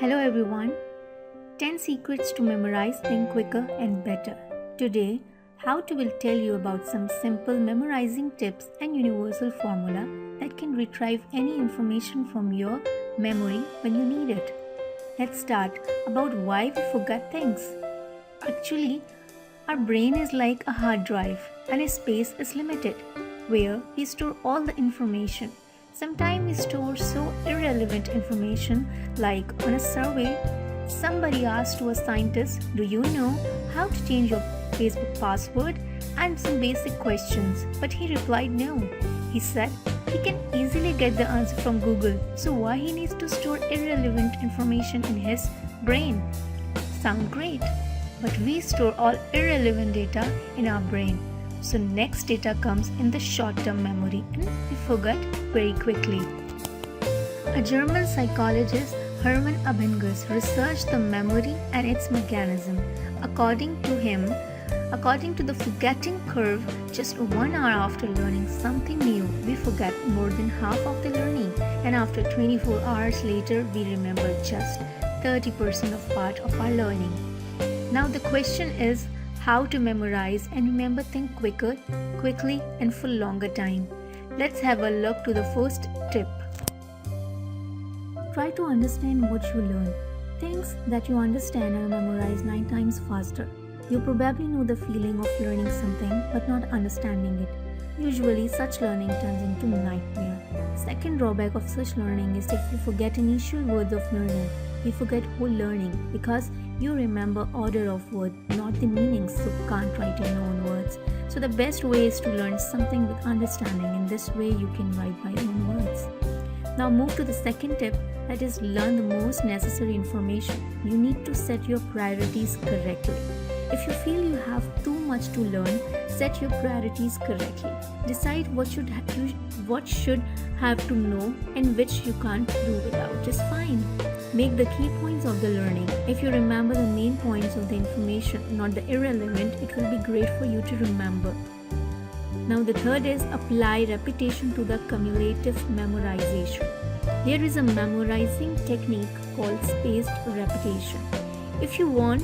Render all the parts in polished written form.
Hello everyone. 10 secrets to memorize, think quicker and better. Today, How to will tell you about some simple memorizing tips and universal formula that can retrieve any information from your memory when you need it. Let's start about why we forget things. Actually, our brain is like a hard drive and its space is limited, where we store all the information. Sometimes we store so irrelevant information, like on a survey, somebody asked to a scientist, "Do you know how to change your Facebook password?" and some basic questions, but he replied no. He said he can easily get the answer from Google, so why he needs to store irrelevant information in his brain? Sound great, but we store all irrelevant data in our brain. So next data comes in the short-term memory and we forget very quickly. A German psychologist, Hermann Ebbinghaus, researched the memory and its mechanism. According to the forgetting curve, just 1 hour after learning something new, we forget more than half of the learning, and after 24 hours later, we remember just 30% of part of our learning. Now the question is, how to memorize and remember things quickly and for longer time. Let's have a look to the first tip. Try to understand what you learn. Things that you understand are memorized 9 times faster. You probably know the feeling of learning something but not understanding it. Usually such learning turns into nightmare. Second drawback of such learning is if you forget initial words of learning, you forget whole learning because you remember order of word, not the meanings, so can't write your own words. So the best way is to learn something with understanding. In this way you can write by own words. Now move to the second tip, that is learn the most necessary information. You need to set your priorities correctly. If you feel you have too much to learn, set your priorities correctly. Decide what should have to know and which you can't do without. Just fine. Make the key points of the learning. If you remember the main points of the information, not the irrelevant, it will be great for you to remember. Now the third is apply repetition to the cumulative memorization. There is a memorizing technique called spaced repetition. If you want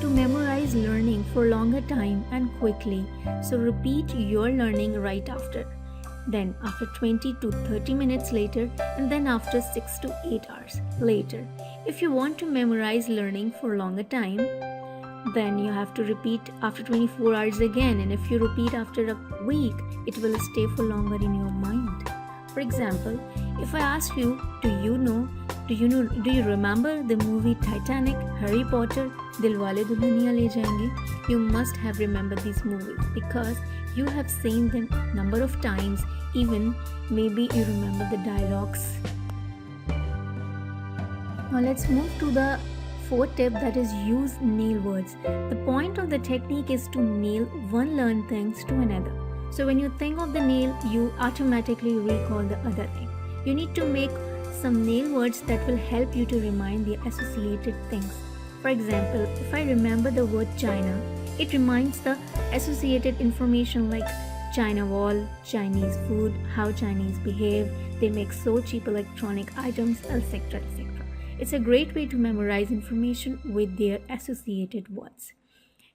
to memorize learning for longer time and quickly, so repeat your learning right after. Then after 20 to 30 minutes later, and then after 6 to 8 hours later. If you want to memorize learning for longer time, then you have to repeat after 24 hours again, and if you repeat after a week, it will stay for longer in your mind. For example, if I ask you, do you remember the movie Titanic, Harry Potter, Dilwale Dulhaniya Le Jayenge? You must have remembered these movies because you have seen them number of times, even maybe you remember the dialogues. Now let's move to the fourth tip, that is use nail words. The point of the technique is to nail one learned things to another. So when you think of the nail, you automatically recall the other thing. You need to make some nail words that will help you to remind the associated things. For example, if I remember the word China, it reminds the associated information like China wall, Chinese food, how Chinese behave, they make so cheap electronic items, etc. etc. It's a great way to memorize information with their associated words.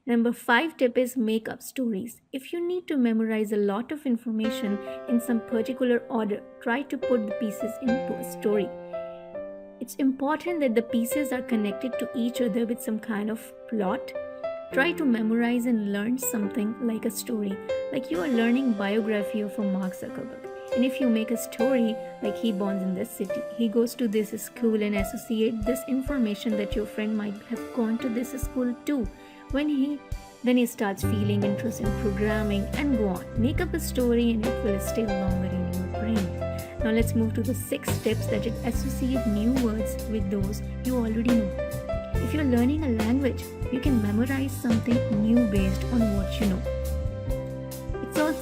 Number 5 tip is make up stories. If you need to memorize a lot of information in some particular order, try to put the pieces into a story. It's important that the pieces are connected to each other with some kind of plot. Try to memorize and learn something like a story, like you are learning biography of a Mark Zuckerberg. And if you make a story like he born in this city, he goes to this school, and associate this information that your friend might have gone to this school too. Then he starts feeling interest in programming and go on. Make up a story and it will stay longer in your brain. Now let's move to the 6 tips, that is associate new words with those you already know. If you're learning a language, you can memorize something new based on what you know.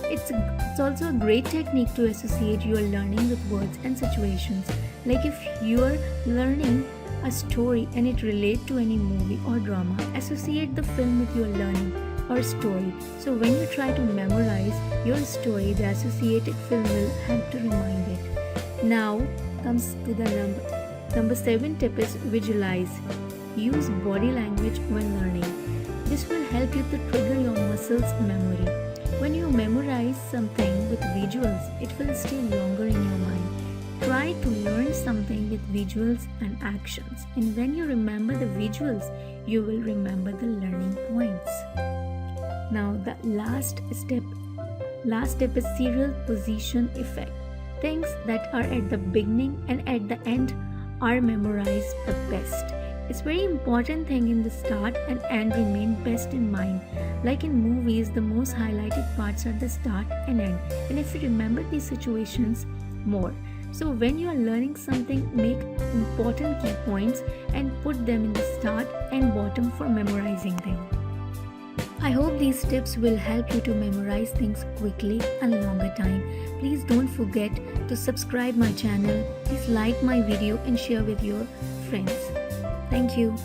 It's also a great technique to associate your learning with words and situations. Like if you're learning a story and it relates to any movie or drama, associate the film with your learning or story. So when you try to memorize your story, the associated film will help to remind it. Now comes to the Number 7 tip is visualize. Use body language when learning. This will help you to trigger your muscles' memory. When you memorize something with visuals, it will stay longer in your mind. Try to learn something with visuals and actions, and when you remember the visuals, you will remember the learning points. Now the last step is serial position effect. Things that are at the beginning and at the end are memorized the best. It's very important thing in the start and end remain best in mind. Like in movies, the most highlighted parts are the start and end. And if you remember these situations more. So when you are learning something, make important key points and put them in the start and bottom for memorizing them. I hope these tips will help you to memorize things quickly and longer time. Please don't forget to subscribe my channel. Please like my video and share with your friends. Thank you.